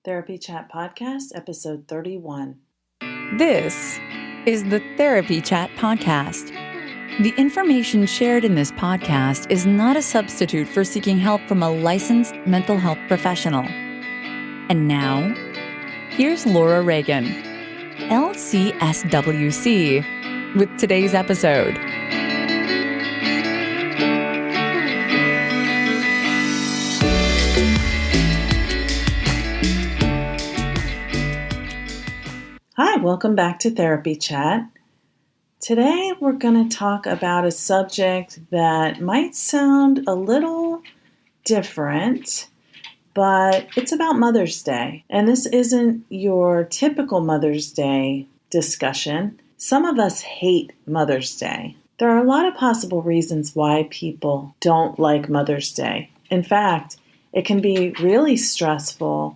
Therapy Chat Podcast, episode 31. This is the Therapy Chat Podcast. The information shared in this podcast is not a substitute for seeking help from a licensed mental health professional. And now, here's Laura Reagan, LCSWC, with today's episode. Hi, welcome back to Therapy Chat. Today we're going to talk about a subject that might sound a little different, but it's about Mother's Day. And this isn't your typical Mother's Day discussion. Some of us hate Mother's Day. There are a lot of possible reasons why people don't like Mother's Day. In fact, it can be really stressful,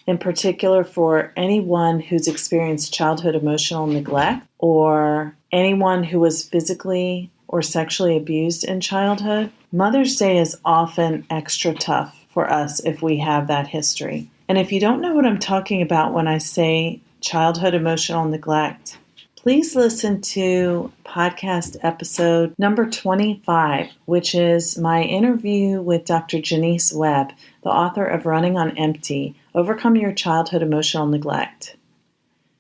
in particular for anyone who's experienced childhood emotional neglect or anyone who was physically or sexually abused in childhood. Mother's Day is often extra tough for us if we have that history. And if you don't know what I'm talking about when I say childhood emotional neglect, please listen to podcast episode number 25, which is my interview with Dr. Janice Webb, the author of Running on Empty, Overcome Your Childhood Emotional Neglect.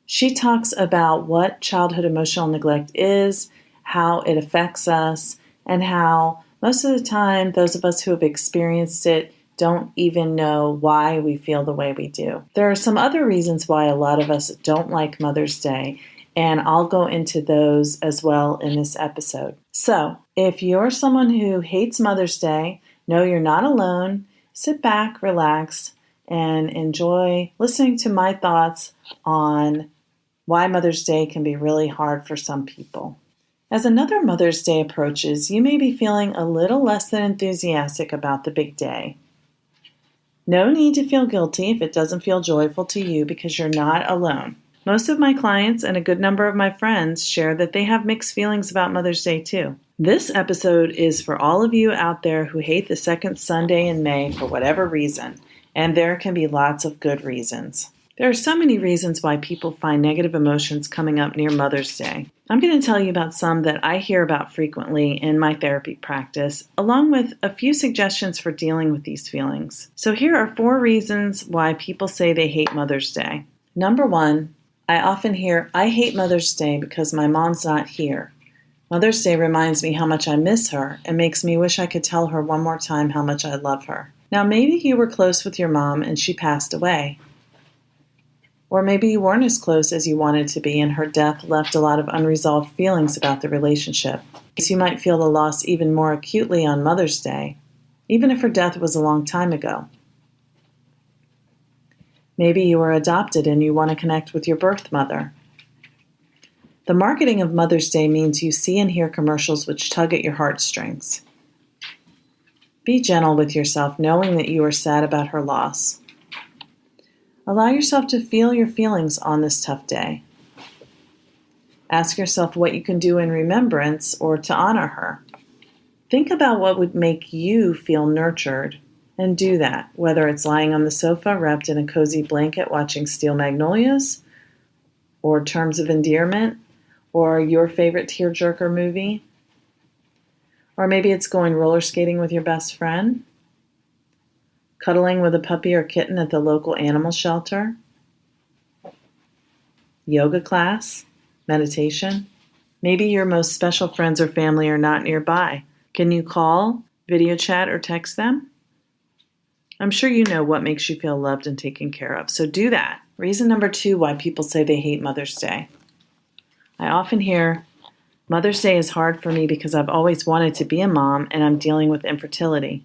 She talks about what childhood emotional neglect is, how it affects us, and how most of the time those of us who have experienced it don't even know why we feel the way we do. There are some other reasons why a lot of us don't like Mother's Day, and I'll go into those as well in this episode. So, if you're someone who hates Mother's Day, know you're not alone. Sit back, relax, and enjoy listening to my thoughts on why Mother's Day can be really hard for some people. As another Mother's Day approaches, you may be feeling a little less than enthusiastic about the big day. No need to feel guilty if it doesn't feel joyful to you because you're not alone. Most of my clients and a good number of my friends share that they have mixed feelings about Mother's Day too. This episode is for all of you out there who hate the second Sunday in May for whatever reason, and there can be lots of good reasons. There are so many reasons why people find negative emotions coming up near Mother's Day. I'm going to tell you about some that I hear about frequently in my therapy practice, along with a few suggestions for dealing with these feelings. So here are 4 reasons why people say they hate Mother's Day. Number 1, I often hear, I hate Mother's Day because my mom's not here. Mother's Day reminds me how much I miss her and makes me wish I could tell her one more time how much I love her. Now, maybe you were close with your mom and she passed away. Or maybe you weren't as close as you wanted to be and her death left a lot of unresolved feelings about the relationship. So you might feel the loss even more acutely on Mother's Day, even if her death was a long time ago. Maybe you were adopted and you want to connect with your birth mother. The marketing of Mother's Day means you see and hear commercials which tug at your heartstrings. Be gentle with yourself, knowing that you are sad about her loss. Allow yourself to feel your feelings on this tough day. Ask yourself what you can do in remembrance or to honor her. Think about what would make you feel nurtured and do that, whether it's lying on the sofa wrapped in a cozy blanket watching Steel Magnolias, or Terms of Endearment, or your favorite tearjerker movie. Or maybe it's going roller skating with your best friend, cuddling with a puppy or kitten at the local animal shelter, yoga class, meditation. Maybe your most special friends or family are not nearby. Can you call, video chat, or text them? I'm sure you know what makes you feel loved and taken care of, so do that. Reason number 2 why people say they hate Mother's Day. I often hear, Mother's Day is hard for me because I've always wanted to be a mom and I'm dealing with infertility.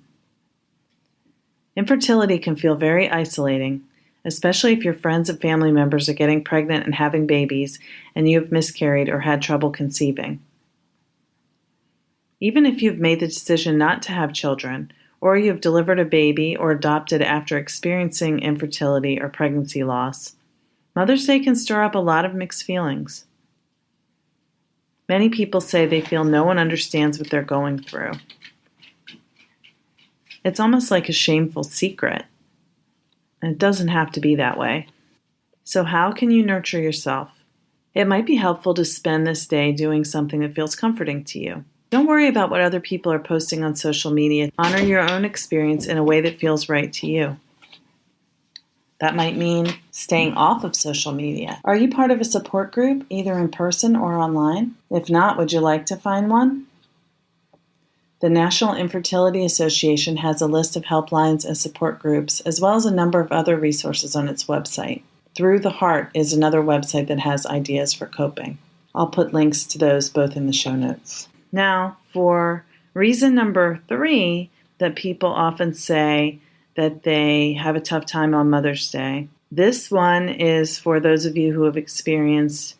Infertility can feel very isolating, especially if your friends and family members are getting pregnant and having babies and you have miscarried or had trouble conceiving. Even if you've made the decision not to have children, or you've delivered a baby or adopted after experiencing infertility or pregnancy loss, Mother's Day can stir up a lot of mixed feelings. Many people say they feel no one understands what they're going through. It's almost like a shameful secret. And it doesn't have to be that way. So how can you nurture yourself? It might be helpful to spend this day doing something that feels comforting to you. Don't worry about what other people are posting on social media. Honor your own experience in a way that feels right to you. That might mean staying off of social media. Are you part of a support group, either in person or online? If not, would you like to find one? The National Infertility Association has a list of helplines and support groups, as well as a number of other resources on its website. Through the Heart is another website that has ideas for coping. I'll put links to those both in the show notes. Now, for reason number 3 that people often say that they have a tough time on Mother's Day. This one is for those of you who have experienced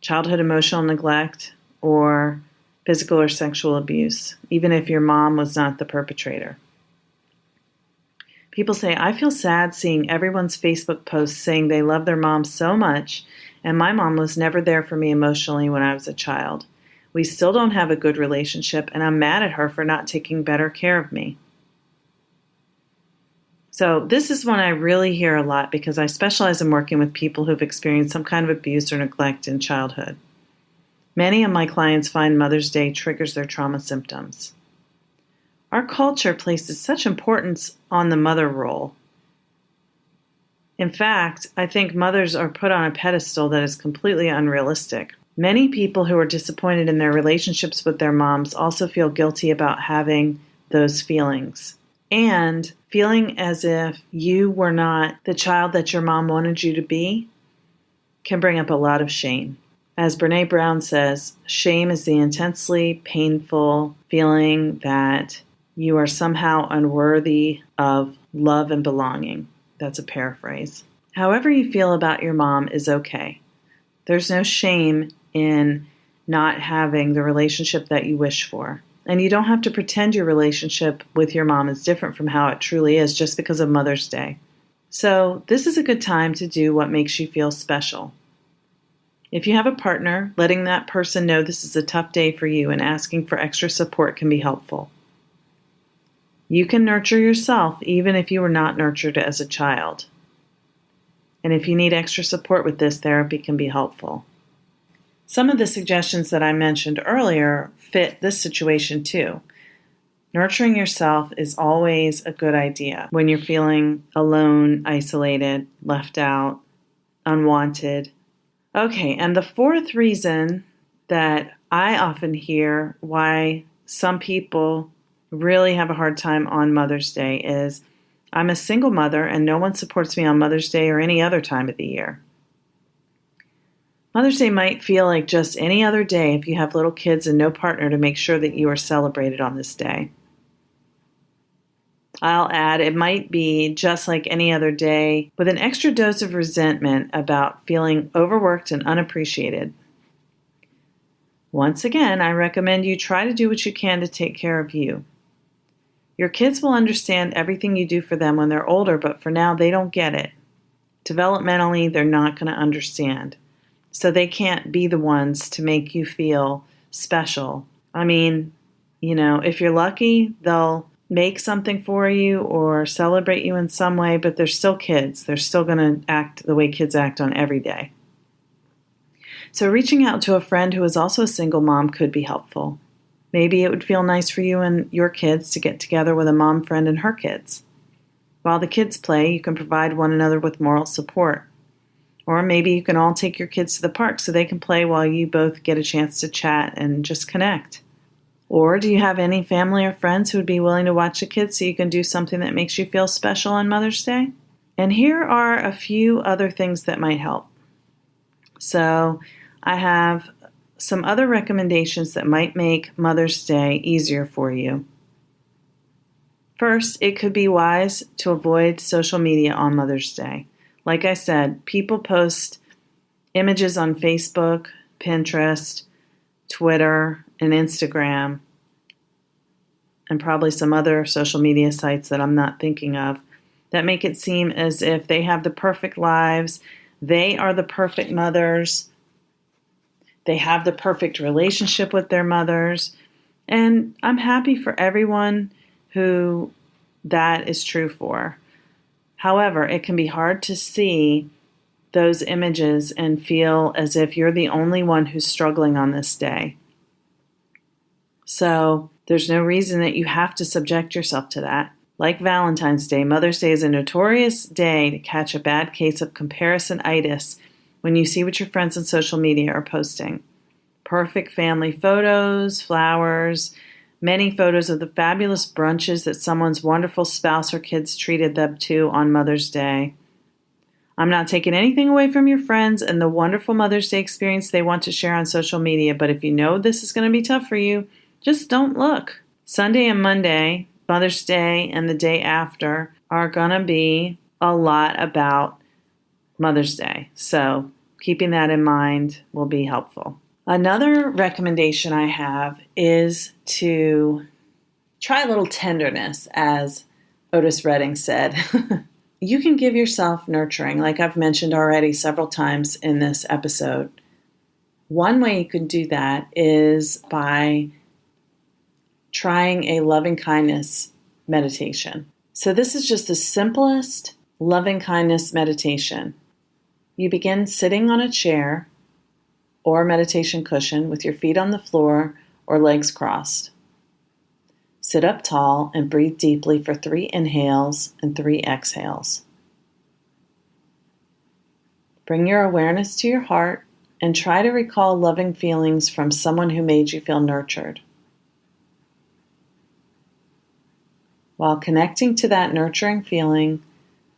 childhood emotional neglect or physical or sexual abuse, even if your mom was not the perpetrator. People say, I feel sad seeing everyone's Facebook posts saying they love their mom so much, and my mom was never there for me emotionally when I was a child. We still don't have a good relationship, and I'm mad at her for not taking better care of me. So this is one I really hear a lot because I specialize in working with people who've experienced some kind of abuse or neglect in childhood. Many of my clients find Mother's Day triggers their trauma symptoms. Our culture places such importance on the mother role. In fact, I think mothers are put on a pedestal that is completely unrealistic. Many people who are disappointed in their relationships with their moms also feel guilty about having those feelings. And feeling as if you were not the child that your mom wanted you to be can bring up a lot of shame. As Brené Brown says, shame is the intensely painful feeling that you are somehow unworthy of love and belonging. That's a paraphrase. However you feel about your mom is okay. There's no shame in not having the relationship that you wish for. And you don't have to pretend your relationship with your mom is different from how it truly is just because of Mother's Day. So this is a good time to do what makes you feel special. If you have a partner, letting that person know this is a tough day for you and asking for extra support can be helpful. You can nurture yourself even if you were not nurtured as a child. And if you need extra support with this, therapy can be helpful. Some of the suggestions that I mentioned earlier fit this situation too. Nurturing yourself is always a good idea when you're feeling alone, isolated, left out, unwanted. Okay, and the 4th reason that I often hear why some people really have a hard time on Mother's Day is, I'm a single mother and no one supports me on Mother's Day or any other time of the year. Mother's Day might feel like just any other day if you have little kids and no partner to make sure that you are celebrated on this day. I'll add, it might be just like any other day with an extra dose of resentment about feeling overworked and unappreciated. Once again, I recommend you try to do what you can to take care of you. Your kids will understand everything you do for them when they're older, but for now, they don't get it. Developmentally, they're not going to understand. So they can't be the ones to make you feel special. I mean, if you're lucky, they'll make something for you or celebrate you in some way, but they're still kids. They're still going to act the way kids act on every day. So reaching out to a friend who is also a single mom could be helpful. Maybe it would feel nice for you and your kids to get together with a mom friend and her kids. While the kids play, you can provide one another with moral support. Or maybe you can all take your kids to the park so they can play while you both get a chance to chat and just connect. Or do you have any family or friends who would be willing to watch the kids so you can do something that makes you feel special on Mother's Day? And here are a few other things that might help. So I have some other recommendations that might make Mother's Day easier for you. First, it could be wise to avoid social media on Mother's Day. Like I said, people post images on Facebook, Pinterest, Twitter, and Instagram, and probably some other social media sites that I'm not thinking of, that make it seem as if they have the perfect lives, they are the perfect mothers, they have the perfect relationship with their mothers, and I'm happy for everyone who that is true for. However, it can be hard to see those images and feel as if you're the only one who's struggling on this day. So there's no reason that you have to subject yourself to that. Like Valentine's Day, Mother's Day is a notorious day to catch a bad case of comparisonitis when you see what your friends on social media are posting. Perfect family photos, flowers, many photos of the fabulous brunches that someone's wonderful spouse or kids treated them to on Mother's Day. I'm not taking anything away from your friends and the wonderful Mother's Day experience they want to share on social media, but if you know this is going to be tough for you, just don't look. Sunday and Monday, Mother's Day and the day after, are going to be a lot about Mother's Day. So keeping that in mind will be helpful. Another recommendation I have is to try a little tenderness, as Otis Redding said. You can give yourself nurturing, like I've mentioned already several times in this episode. One way you can do that is by trying a loving kindness meditation. So this is just the simplest loving kindness meditation. You begin sitting on a chair or meditation cushion with your feet on the floor or legs crossed. Sit up tall and breathe deeply for 3 inhales and 3 exhales. Bring your awareness to your heart and try to recall loving feelings from someone who made you feel nurtured. While connecting to that nurturing feeling,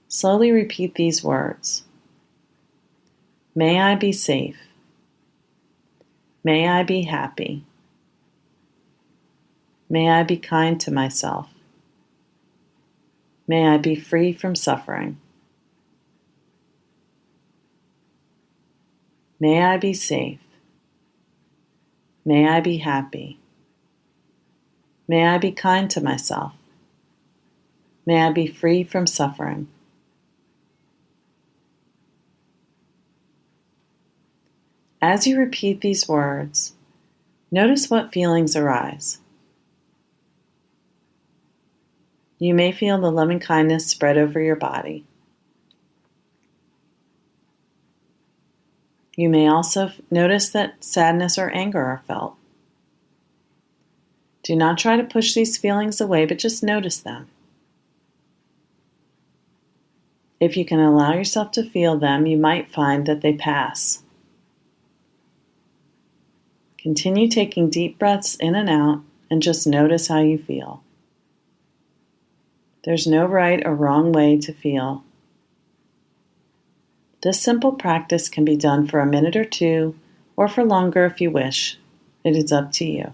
slowly repeat these words. May I be safe. May I be happy. May I be kind to myself. May I be free from suffering. May I be safe. May I be happy. May I be kind to myself. May I be free from suffering. As you repeat these words, notice what feelings arise. You may feel the loving kindness spread over your body. You may also notice that sadness or anger are felt. Do not try to push these feelings away, but just notice them. If you can allow yourself to feel them, you might find that they pass. Continue taking deep breaths in and out and just notice how you feel. There's no right or wrong way to feel. This simple practice can be done for a minute or 2, or for longer if you wish. It is up to you.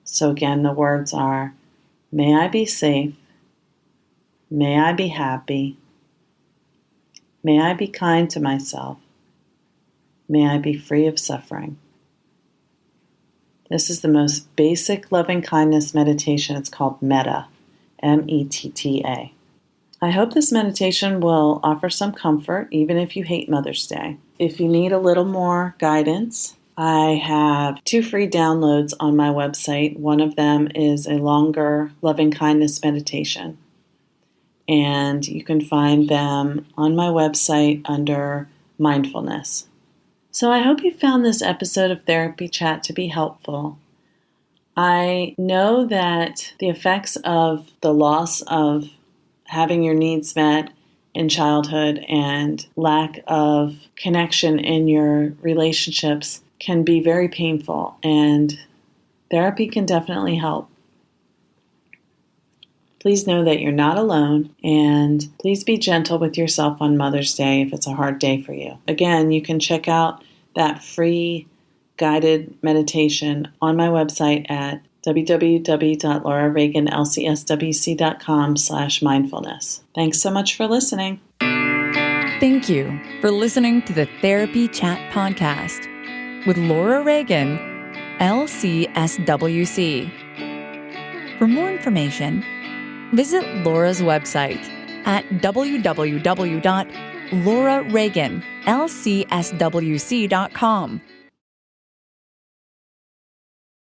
So again, the words are, may I be safe. May I be happy. May I be kind to myself. May I be free of suffering. This is the most basic loving kindness meditation. It's called Metta, M-E-T-T-A. I hope this meditation will offer some comfort, even if you hate Mother's Day. If you need a little more guidance, I have 2 free downloads on my website. One of them is a longer loving kindness meditation, and you can find them on my website under mindfulness. So I hope you found this episode of Therapy Chat to be helpful. I know that the effects of the loss of having your needs met in childhood and lack of connection in your relationships can be very painful, and therapy can definitely help. Please know that you're not alone, and please be gentle with yourself on Mother's Day if it's a hard day for you. Again, you can check out that free guided meditation on my website at www.laurareaganlcswc.com/mindfulness. Thanks so much for listening. Thank you for listening to the Therapy Chat Podcast with Laura Reagan, LCSWC. For more information, visit Laura's website at www.laurareaganlcswc.com.